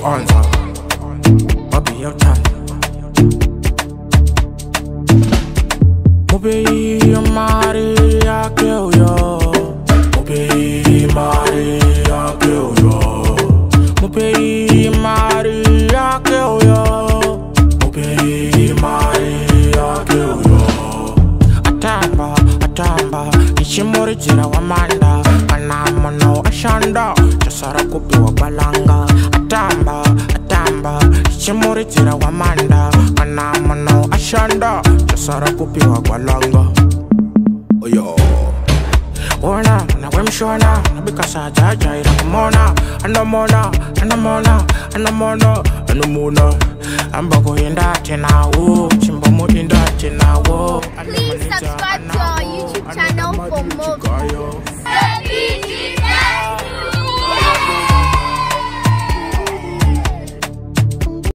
answer. I'll be your time. Mobe Maria kill yo. Mobe Maria kill yo. Mobe Maria kill yo. Mobe Maria kill yo. Atamba, Ishimori jira wamanda. Anamono ashanda, Jasara kupi wa balanga. Atamba, Ishimori jira wamanda. Anamono ashanda, Jasara kupi wa balanga. Oh yo. Ona, na wemshona, nabikasa jaja ira kumona. Anamona. Ambago inda tena wo, chimbomo inda tena wo. Please subscribe to our YouTube channel for more videos.